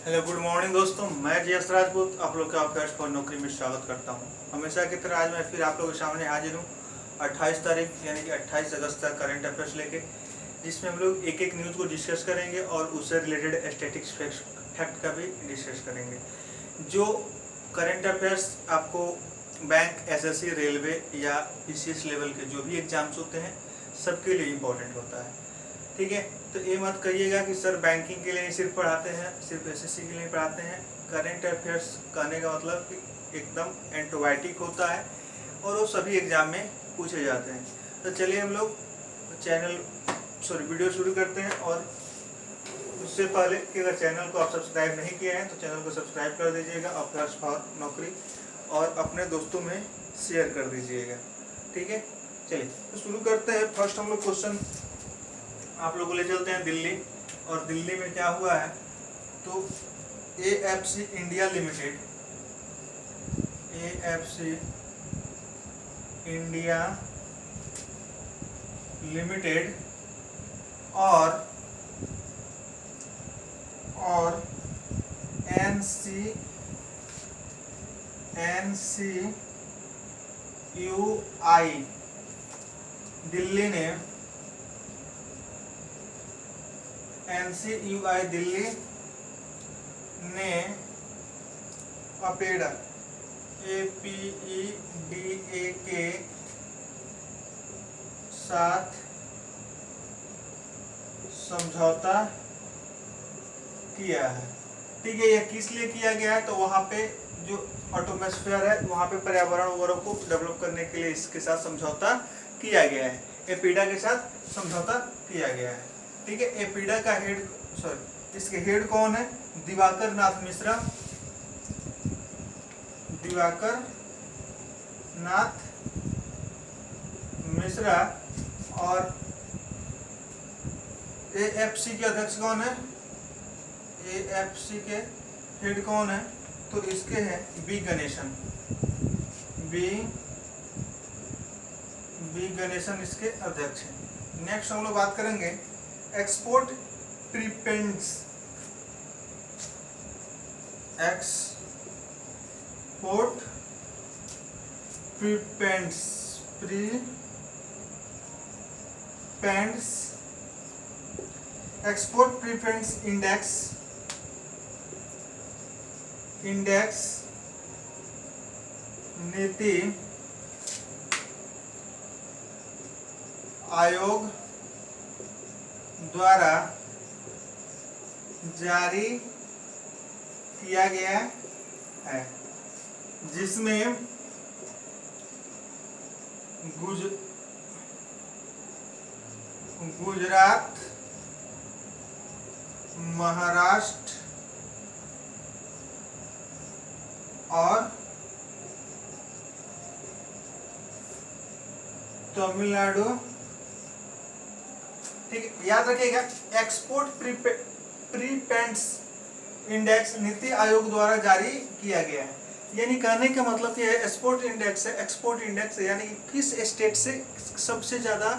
Hello good morning दोस्तों, मैं जयस राजपूत आप लोग का फर्स्ट फॉर नौकरी में स्वागत करता हूं। हमेशा की तरह आज मैं फिर आप लोगों के सामने हाजिर हूं 28 तारीख यानी कि 28 अगस्त तक करंट अफेयर्स लेके, जिसमें हम लोग एक एक न्यूज़ को डिस्कस करेंगे और उससे रिलेटेड स्टैटिस्टिक्स फैक्ट का भी डिस्कस करेंगे। जो करंट अफेयर्स आपको बैंक, एसएससी, रेलवे या पीसीएस लेवल के जो भी एग्जाम्स होते हैं सबके लिए इम्पोर्टेंट होता है। ठीक है, तो ये मत कहिएगा कि सर बैंकिंग के लिए ही सिर्फ पढ़ाते हैं, सिर्फ एसएससी के लिए पढ़ाते हैं। करंट अफेयर्स कहने का मतलब कि एकदम एंटीबायोटिक होता है और वो सभी एग्जाम में पूछे जाते हैं। तो चलिए हम लोग वीडियो शुरू करते हैं। और उससे पहले कि अगर चैनल को आप सब्सक्राइब नहीं किए हैं तो चैनल को सब्सक्राइब कर दीजिएगा और फर्स्ट फॉर नौकरी और अपने दोस्तों में शेयर कर दीजिएगा। ठीक है, चलिए तो शुरू करते हैं। फर्स्ट हम लोग क्वेश्चन आप लोग को ले चलते हैं दिल्ली। और दिल्ली में क्या हुआ है, तो AFC India limited, AFC India limited और एनसीयूआई दिल्ली ने, एनसीयूआई दिल्ली ने अपेडा, APEDA के साथ समझौता किया है। ठीक है, यह किस लिए किया गया है, तो वहाँ पे जो एटमॉस्फेयर है वहाँ पे पर्यावरण वगैरह को डेवलप करने के लिए इसके साथ समझौता किया गया है। एपीडा के साथ समझौता किया गया है। ठीक है, एपीडा का हेड, इसके हेड कौन है, दिवाकर नाथ मिश्रा, दिवाकर नाथ मिश्रा। और एएफसी के अध्यक्ष कौन है, एएफसी के हेड कौन है, तो इसके हैं बी गणेशन, बी गणेशन इसके अध्यक्ष हैं। नेक्स्ट हम लोग बात करेंगे export preparedness, export preparedness export preference index NITI Aayog द्वारा जारी किया गया है, जिसमें गुजरात, महाराष्ट्र और तमिलनाडु। ठीक है, याद रखिएगा एक्सपोर्ट प्रीपेंड्स इंडेक्स नीति आयोग द्वारा जारी किया गया है। यानी कहने का मतलब कि एक्सपोर्ट इंडेक्स है, एक्सपोर्ट इंडेक्स है यानी किस स्टेट से सबसे ज़्यादा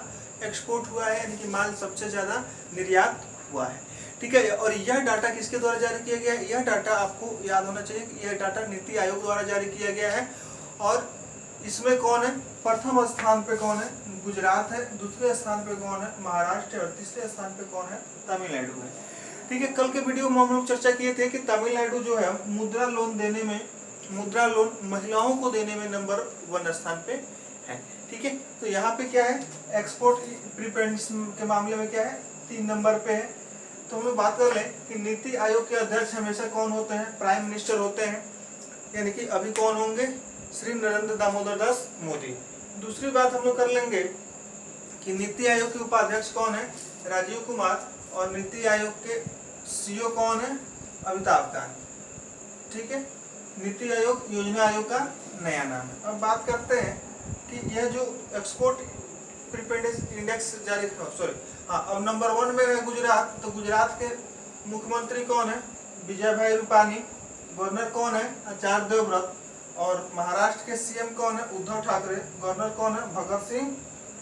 एक्सपोर्ट हुआ है, यानी कि माल सबसे ज़्यादा निर्यात हुआ है। ठीक है, और यह डाटा किसके द्वारा जारी किया गया है, यह डाटा आपको याद होना चाहिए कि यह डाटा नीति आयोग द्वारा जारी किया गया है। और इसमें कौन है, प्रथम स्थान पे कौन है, गुजरात है, दूसरे स्थान पे कौन है, महाराष्ट्र है, और तीसरे स्थान पे कौन है, तमिलनाडु है। ठीक है, कल के वीडियो में हम लोग चर्चा किए थे कि तमिलनाडु जो है मुद्रा लोन महिलाओं को देने में नंबर 1 स्थान पे है। ठीक है, तो यहाँ पे क्या है, एक्सपोर्ट प्रीपेंड्स के मामले में क्या है, 3 नंबर पे है। तो हम लोग बात कर लें कि नीति आयोग के अध्यक्ष हमेशा कौन होते हैं, प्राइम मिनिस्टर होते हैं, यानी कि अभी कौन होंगे, श्री नरेंद्र दामोदर दास मोदी। दूसरी बात हम लोग कर लेंगे कि नीति आयोग के उपाध्यक्ष कौन है, राजीव कुमार, और नीति आयोग के सीईओ कौन है, अमिताभ कांत। ठीक है, नीति आयोग योजना आयोग का नया नाम है। अब बात करते हैं कि यह जो एक्सपोर्ट प्रीपेंडेंस इंडेक्स जारी, अब नंबर 1 में है गुजरात, तो गुजरात के मुख्यमंत्री कौन है, विजय भाई रूपानी, गवर्नर कौन है, आचार्य देवव्रत, और महाराष्ट्र के सीएम कौन है, उद्धव ठाकरे, गवर्नर कौन है, भगत सिंह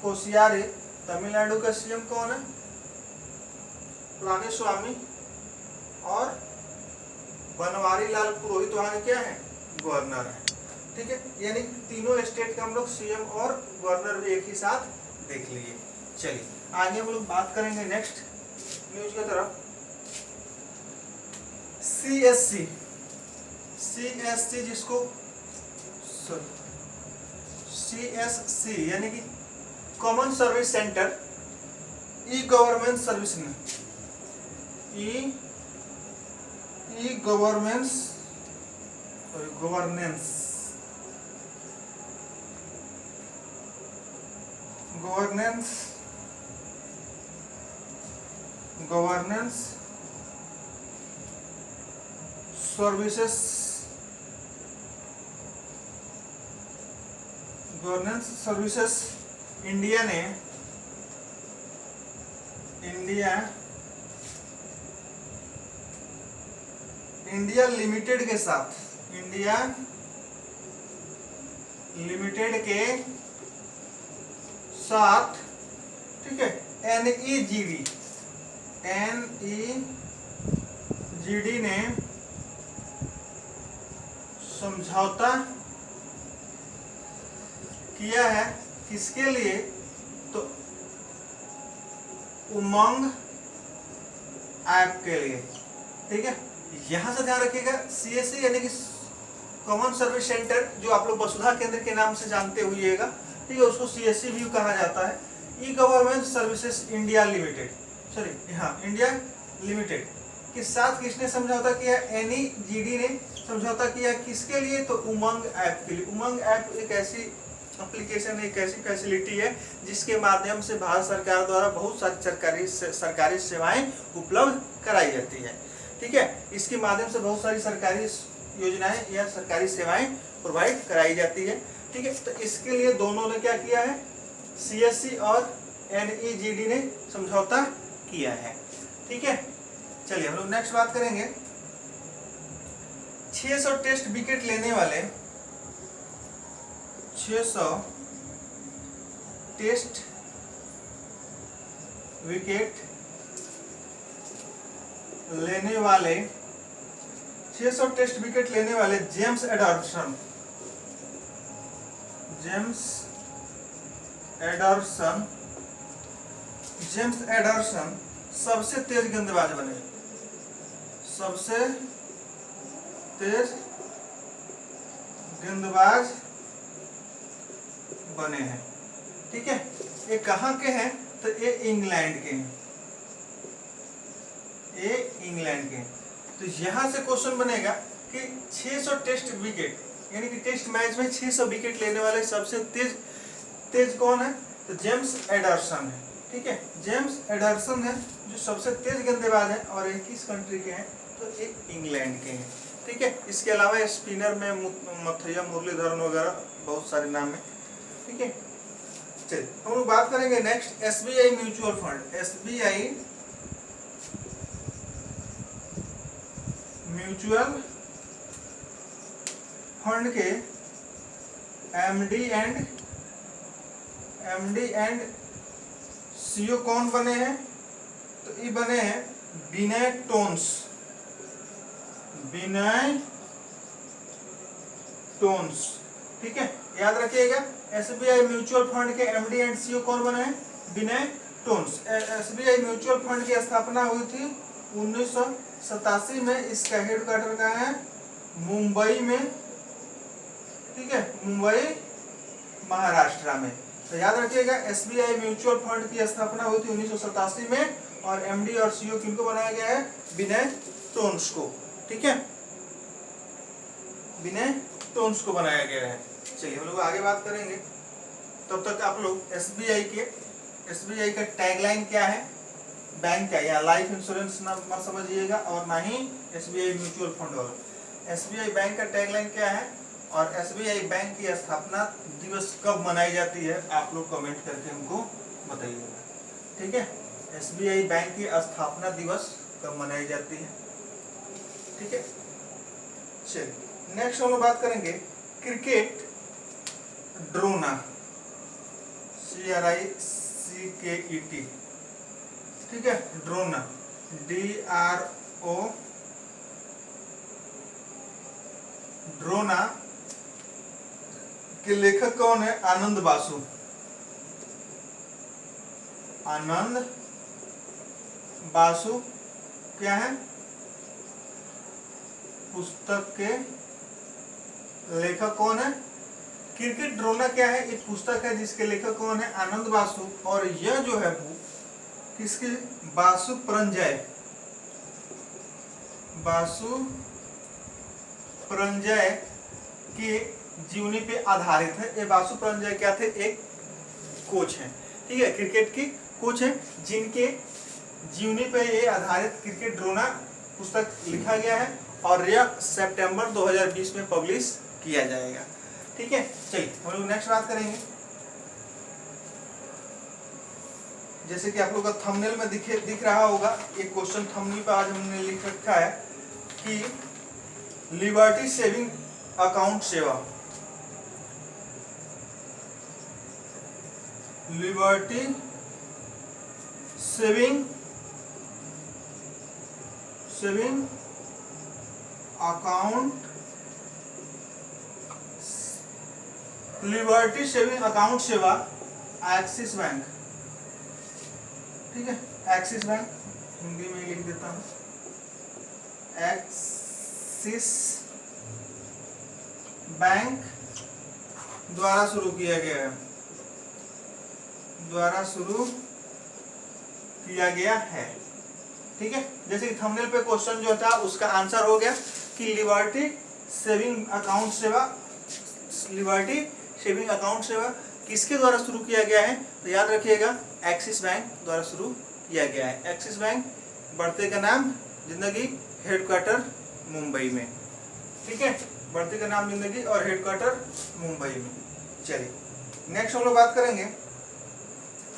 कोश्यारी, तमिलनाडु का सीएम कौन है, पलानीस्वामी, और बनवारी लाल पुरोहित वहाँ के क्या है, गवर्नर है। ठीक है, यानी तीनों स्टेट का हम लोग सीएम और गवर्नर भी एक ही साथ देख लिए। चलिए आगे हम लोग बात करेंगे नेक्स्ट न्यूज की तरफ। सीएससी, सीएससी जिसको सीएससी यानी कि common service centre, e governance service में, ई गवर्नेंस सर्विसेज इंडिया ने इंडिया लिमिटेड के साथ, इंडिया लिमिटेड के साथ, ठीक है, एनईजीडी ने समझौता किया है। किसके लिए, तो उमंग ऐप के लिए। ठीक है, यहां से ध्यान रखिएगा, सीएससी यानी कि कॉमन सर्विस सेंटर, जो आप लोग वसुधा केंद्र के नाम से जानते होइएगा, ठीक है, उसको सीएससी भी कहा जाता है। E governance services India limited, sorry हाँ, इंडिया लिमिटेड के साथ किसने समझौता किया, एनईजीडी ने समझौता किया। किसके लिए, तो उमंग ऐप के लिए। उमंग ऐप एक ऐसी एप्लीकेशन, एक ऐसी फैसिलिटी है जिसके माध्यम से भारत सरकार द्वारा बहुत सारी सरकारी सेवाएं उपलब्ध कराई जाती है। ठीक है, इसके माध्यम से बहुत सारी सरकारी योजनाएं या सरकारी सेवाएं प्रोवाइड कराई जाती है। ठीक है, तो इसके लिए दोनों ने क्या किया है, सीएससी और एनईजीडी ने समझौता किया है। ठीक है, चलिए हम लोग नेक्स्ट बात करेंगे। 600 टेस्ट विकेट लेने वाले, 600 टेस्ट विकेट लेने वाले 600 टेस्ट विकेट लेने वाले जेम्स एडरसन, सबसे तेज गेंदबाज बने, सबसे तेज गेंदबाज बने हैं। ठीक है, ये कहाँ के हैं, तो ये इंग्लैंड के हैं, ये इंग्लैंड के हैं। तो यहां से क्वेश्चन बनेगा कि 600 टेस्ट विकेट यानी कि टेस्ट मैच में 600 विकेट लेने वाले सबसे तेज कौन है, तो जेम्स एडरसन है। ठीक है, जेम्स एडरसन है जो सबसे तेज गेंदबाज है, और ये किस कंट्री के हैं, तो ये इंग्लैंड के हैं। ठीक है, इसके अलावा स्पिनर में मथुरा मुरलीधरन वगैरह बहुत सारे नाम है। ठीक है, चलिए हम लोग बात करेंगे next SBI mutual fund. SBI mutual fund के एमडी एंड सीईओ कौन बने हैं, तो ये बने हैं विनय टोन्स। ठीक है, याद रखिएगा, एसबीआई म्यूचुअल फंड के एमडी एंड सीईओ कौन बने हैं, विनय टोन्स। एसबीआई म्यूचुअल फंड की स्थापना हुई थी 1987 में। इसका हेडक्वार्टर कहाँ है, मुंबई में। ठीक है, मुंबई महाराष्ट्र में। तो याद रखिएगा, एसबीआई म्यूचुअल फंड की स्थापना हुई थी 1987 में, और एमडी और सीईओ किनको बनाया गया है, विनय टोन्स को। ठीक है, विनय टोन्स को बनाया गया है। चलिए हम लोग आगे बात करेंगे, तब तक आप लोग एसबीआई का टैगलाइन क्या है, बैंक का या लाइफ इंश्योरेंस ना मत समझिएगा, और ना ही एसबीआई म्यूचुअल फंड वाला। एसबीआई बैंक का टैगलाइन क्या है, और एसबीआई बैंक की स्थापना दिवस कब मनाई जाती है, आप लोग कमेंट करके हमको बताइएगा। ठीक है, एसबीआई बैंक की स्थापना दिवस कब मनाई जाती है। ठीक है, चलिए नेक्स्ट हम लोग बात करेंगे क्रिकेट ड्रोना, CRICKET। ठीक है, ड्रोना DRONA ड्रोना के लेखक कौन है? आनंद बासु। आनंद बासु क्या है? पुस्तक के लेखक कौन है? क्रिकेट ड्रोना क्या है? एक पुस्तक है जिसके लेखक कौन है? आनंद बासु। और यह जो है वो किसकी? बासु परंजय। बासु परंजय के जीवनी पे आधारित है। ये बासु परंजय क्या थे? एक कोच हैं, ठीक है, क्रिकेट की कोच हैं, जिनके जीवनी पे ये आधारित क्रिकेट ड्रोना पुस्तक लिखा गया है और यह सितंबर 2020 में पब्लिश किया जाएगा। ठीक है, चलिए हम लोग नेक्स्ट बात करेंगे। जैसे कि आप लोग का थंबनेल में दिख रहा होगा, एक क्वेश्चन थंबनेल पे आज हमने लिख रखा है कि लिबर्टी सेविंग अकाउंट सेवा। Liberty saving account liberty saving account सेवा एक्सिस बैंक। ठीक है, एक्सिस बैंक हिंदी में लिख देता हूं, एक्सिस बैंक द्वारा शुरू किया गया है, ठीक है। जैसे कि थंबनेल पे क्वेश्चन जो था उसका आंसर हो गया कि लिबर्टी सेविंग अकाउंट सेवा किसके द्वारा शुरू किया गया है? तो याद रखिएगा, एक्सिस बैंक द्वारा शुरू किया गया है। एक्सिस बैंक, बढ़ते का नाम जिंदगी, हेडक्वार्टर मुंबई में। ठीक है, बढ़ते का नाम जिंदगी और हेडक्वार्टर मुंबई में। चलिए नेक्स्ट हम लोग बात करेंगे।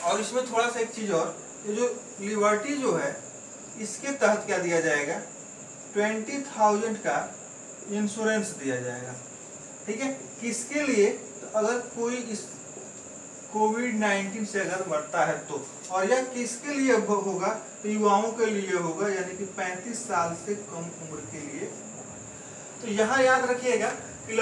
और इसमें थोड़ा सा एक चीज और, ये जो लिबर्टी जो है इसके तहत क्या दिया जाएगा? 20,000 का इंश्योरेंस दिया जाएगा। ठीक है, किसके लिए? तो अगर कोई इस कोविड-19 से अगर मरता है तो, और यह किसके लिए होगा? तो युवाओं के लिए होगा, यानी कि 35 साल से कम उम्र के लिए। तो यहाँ याद रखिएगा कि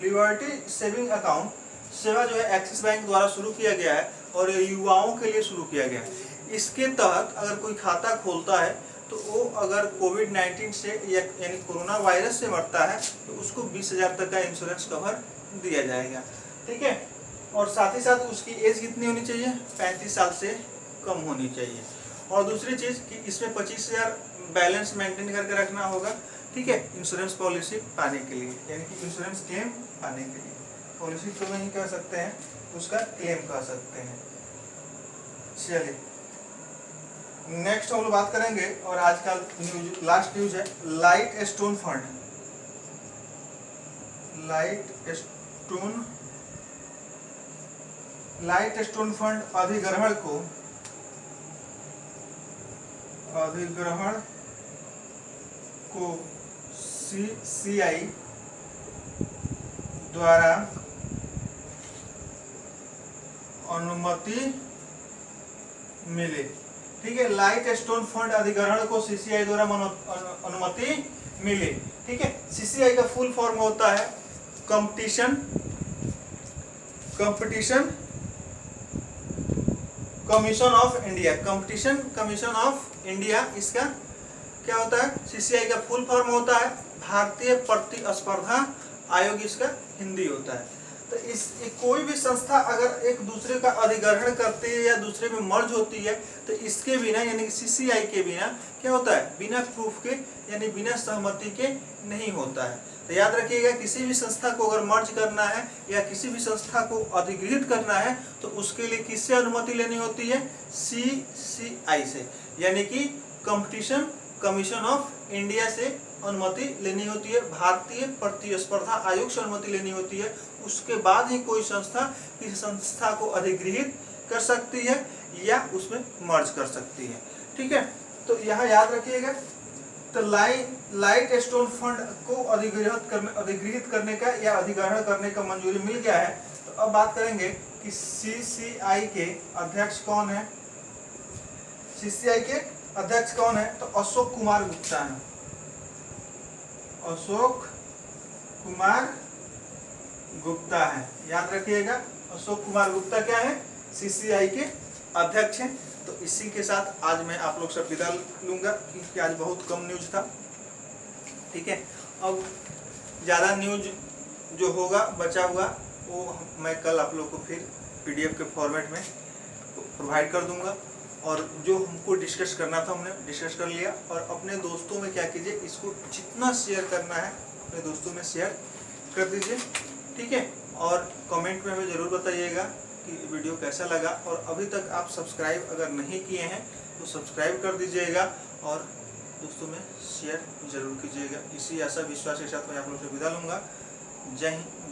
लिबर्टी सेविंग अकाउंट सेवा जो है एक्सिस बैंक द्वारा शुरू किया गया है और युवाओं के लिए शुरू किया गया है। इसके तहत अगर कोई खाता खोलता है तो वो अगर कोविड-19 से यानी कोरोना वायरस से मरता है तो उसको 20,000 तक का इंश्योरेंस कवर दिया जाएगा। ठीक है, और साथ ही साथ उसकी एज कितनी होनी चाहिए? 35 साल से कम होनी चाहिए। और दूसरी चीज़ कि इसमें 25,000 बैलेंस मेंटेन करके रखना होगा। ठीक है, इंश्योरेंस पॉलिसी पाने के लिए, यानी कि इंश्योरेंस क्लेम पाने के लिए। पॉलिसी तो नहीं कह सकते हैं, उसका क्लेम कह सकते हैं। चलिए नेक्स्ट हम लोग बात करेंगे, और आज का न्यूज, लास्ट न्यूज है, light stone fund. Light stone fund अधिग्रहण को CCI द्वारा अनुमति मिले। ठीक है, लाइट स्टोन फंड अधिग्रहण को CCI द्वारा अनुमति मिले। ठीक है, CCI का फुल फॉर्म होता है competition commission of India. Competition commission of India, इसका क्या होता है? CCI का फुल फॉर्म होता है भारतीय प्रतिस्पर्धा आयोग, इसका हिंदी होता है। तो इस कोई भी संस्था अगर एक दूसरे का अधिग्रहण करती है या दूसरे में मर्ज होती है तो इसके बिना, यानी कि CCI के बिना क्या होता है? बिना प्रूफ के, यानी बिना सहमति के नहीं होता है। तो याद रखिएगा, किसी भी संस्था को अगर मर्ज करना है या किसी भी संस्था को अधिग्रहित करना है तो उसके लिए किससे अनुमति लेनी होती है? CCI से, यानी कि कंपटीशन कमीशन ऑफ इंडिया से अनुमति लेनी होती है, भारतीय प्रतिस्पर्धा आयोग से अनुमति लेनी होती है। उसके बाद ही कोई संस्था किसी संस्था को अधिग्रहित कर सकती है या उसमें मर्ज कर सकती है। ठीक है, तो यहाँ याद रखिएगा। तो लाइट स्टोन फंड को अधिग्रहित करने का या अधिग्रहण करने का मंजूरी मिल गया है। तो अब बात करेंगे कि CCI के अध्यक्ष कौन है? CCI के अध्यक्ष कौन है? तो अशोक कुमार गुप्ता है। अशोक कुमार गुप्ता है, याद रखिएगा। अशोक कुमार गुप्ता क्या है, सीसीआई के अध्यक्ष हैं। तो इसी के साथ आज मैं आप लोग से विदा लूंगा, क्योंकि आज बहुत कम न्यूज था। ठीक है, अब ज़्यादा न्यूज जो होगा बचा हुआ वो मैं कल आप लोग को फिर पीडीएफ के फॉर्मेट में प्रोवाइड कर दूंगा। और जो हमको डिस्कस करना था हमने डिस्कस कर लिया। और अपने दोस्तों में क्या कीजिए, इसको जितना शेयर करना है अपने दोस्तों में शेयर कर दीजिए। ठीक है, और कमेंट में हमें ज़रूर बताइएगा कि वीडियो कैसा लगा। और अभी तक आप सब्सक्राइब अगर नहीं किए हैं तो सब्सक्राइब कर दीजिएगा और दोस्तों में शेयर ज़रूर कीजिएगा। इसी आशा विश्वास के साथ मैं आप लोग से विदा लूँगा। जय हिंद।